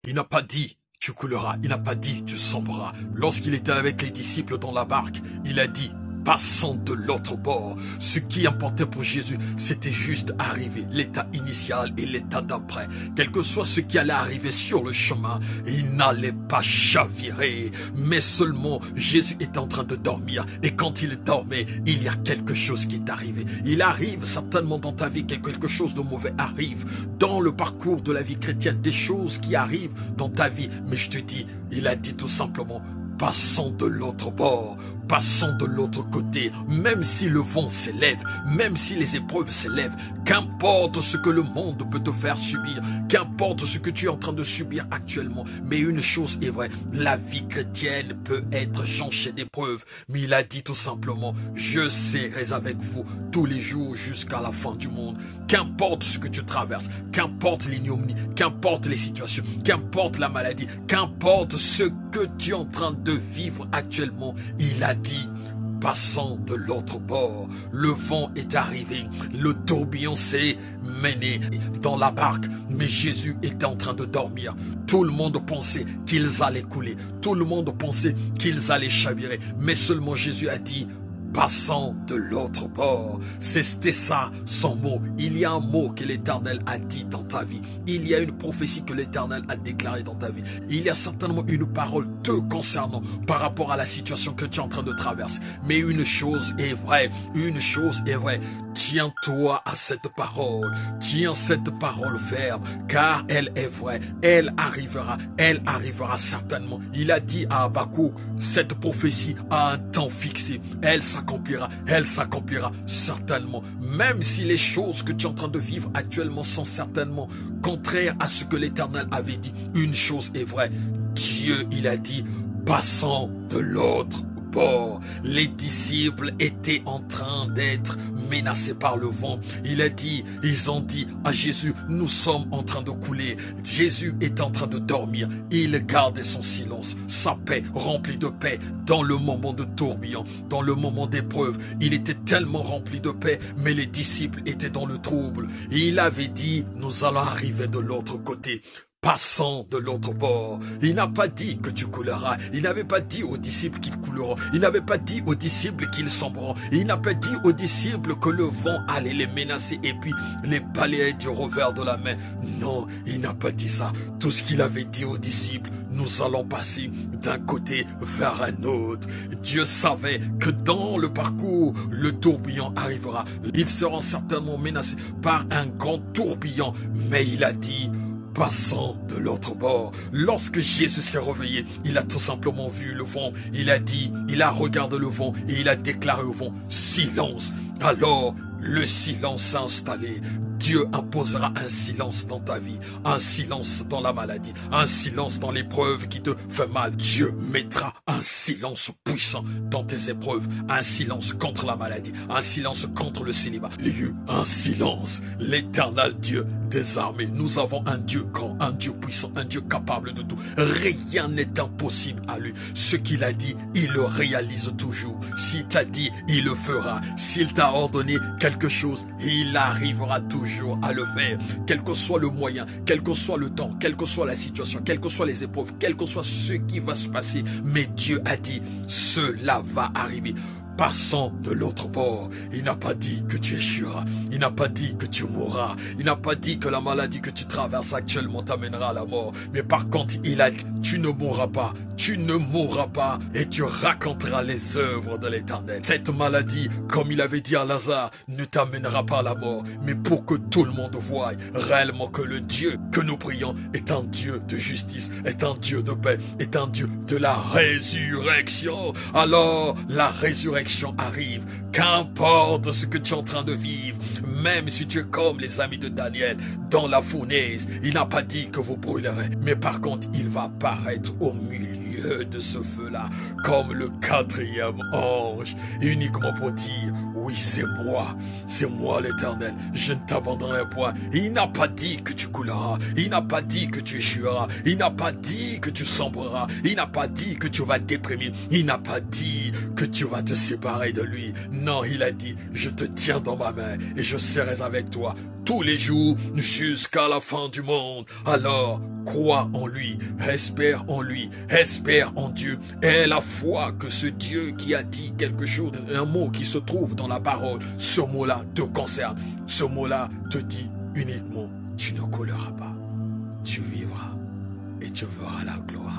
Il n'a pas dit tu couleras, il n'a pas dit tu sombreras. Lorsqu'il était avec les disciples dans la barque, il a dit passons de l'autre bord. Ce qui importait pour Jésus, c'était juste arriver, l'état initial et l'état d'après. Quel que soit ce qui allait arriver sur le chemin, il n'allait pas chavirer. Mais seulement, Jésus était en train de dormir. Et quand il dormait, il y a quelque chose qui est arrivé. Il arrive certainement dans ta vie que quelque chose de mauvais arrive. Dans le parcours de la vie chrétienne, des choses qui arrivent dans ta vie. Mais je te dis, il a dit tout simplement, passons de l'autre bord, passons de l'autre côté, même si le vent s'élève, même si les épreuves s'élèvent, qu'importe ce que le monde peut te faire subir, qu'importe ce que tu es en train de subir actuellement, mais une chose est vraie, la vie chrétienne peut être jonchée d'épreuves, mais il a dit tout simplement, je serai avec vous tous les jours jusqu'à la fin du monde, qu'importe ce que tu traverses, qu'importe l'ignominie, qu'importe les situations, qu'importe la maladie, qu'importe ce que tu es en train de vivre actuellement, il a dit, passons de l'autre bord. Le vent est arrivé, le tourbillon s'est mené dans la barque, mais Jésus était en train de dormir. Tout le monde pensait qu'ils allaient couler, tout le monde pensait qu'ils allaient chavirer, mais seulement Jésus a dit, passons de l'autre bord. C'était ça son mot. Il y a un mot que l'Éternel a dit dans ta vie. Il y a une prophétie que l'Éternel a déclarée dans ta vie. Il y a certainement une parole te concernant par rapport à la situation que tu es en train de traverser. Mais une chose est vraie. Une chose est vraie. Tiens-toi à cette parole. Tiens cette parole ferme, car elle est vraie. Elle arrivera certainement. Il a dit à Habakkuk, cette prophétie a un temps fixé. Elle s'accomplira certainement. Même si les choses que tu es en train de vivre actuellement sont certainement contraires à ce que l'Éternel avait dit, une chose est vraie. Dieu, il a dit, passons de l'autre bord. Les disciples étaient en train d'être menacés par le vent. Ils ont dit à Jésus, nous sommes en train de couler. Jésus est en train de dormir. Il gardait son silence, sa paix, remplie de paix dans le moment de tourbillon, dans le moment d'épreuve. Il était tellement rempli de paix, mais les disciples étaient dans le trouble. Et il avait dit, nous allons arriver de l'autre côté. Passons de l'autre bord. Il n'a pas dit que tu couleras. Il n'avait pas dit aux disciples qu'ils couleront. Il n'avait pas dit aux disciples qu'ils sombreront. Il n'a pas dit aux disciples que le vent allait les menacer et puis les balayer du revers de la main. Non, il n'a pas dit ça. Tout ce qu'il avait dit aux disciples, nous allons passer d'un côté vers un autre. Dieu savait que dans le parcours, le tourbillon arrivera. Ils seront certainement menacés par un grand tourbillon. Mais il a dit, passons de l'autre bord. Lorsque Jésus s'est réveillé, il a tout simplement vu le vent. Il a regardé le vent et il a déclaré au vent, silence. Alors, le silence s'est installé. Dieu imposera un silence dans ta vie, un silence dans la maladie, un silence dans l'épreuve qui te fait mal. Dieu mettra un silence puissant dans tes épreuves, un silence contre la maladie, un silence contre le célibat. Il y a eu un silence. L'Éternel Dieu des armées. Nous avons un Dieu grand, un Dieu puissant, un Dieu capable de tout. Rien n'est impossible à lui. Ce qu'il a dit, il le réalise toujours. S'il t'a dit, il le fera. S'il t'a ordonné quelque chose, il arrivera toujours à le faire, quel que soit le moyen, quel que soit le temps, quelle que soit la situation, quelles que soient les épreuves, quel que soit ce qui va se passer, mais Dieu a dit, cela va arriver. Passons de l'autre bord. Il n'a pas dit que tu échoueras. Il n'a pas dit que tu mourras. Il n'a pas dit que la maladie que tu traverses actuellement t'amènera à la mort. Mais par contre, il a dit, tu ne mourras pas. Tu ne mourras pas et tu raconteras les œuvres de l'Éternel. Cette maladie, comme il avait dit à Lazare, ne t'amènera pas à la mort. Mais pour que tout le monde voie réellement que le Dieu que nous prions est un Dieu de justice, est un Dieu de paix, est un Dieu de la résurrection. Alors, la résurrection arrive, qu'importe ce que tu es en train de vivre, même si tu es comme les amis de Daniel dans la fournaise, il n'a pas dit que vous brûlerez, mais par contre il va apparaître au milieu de ce feu-là, comme le quatrième ange, uniquement pour dire, oui c'est moi l'Éternel, je ne t'abandonnerai point. Il n'a pas dit que tu couleras, il n'a pas dit que tu échoueras, il n'a pas dit que tu sombreras, il n'a pas dit que tu vas te déprimer, il n'a pas dit que tu vas te séparer de lui. Non, il a dit, je te tiens dans ma main et je serai avec toi tous les jours jusqu'à la fin du monde. Alors, crois en lui, espère en Dieu. Aie la foi que ce Dieu qui a dit quelque chose, un mot qui se trouve dans la parole, ce mot-là te concerne. Ce mot-là te dit uniquement, tu ne couleras pas. Tu vivras et tu verras la gloire.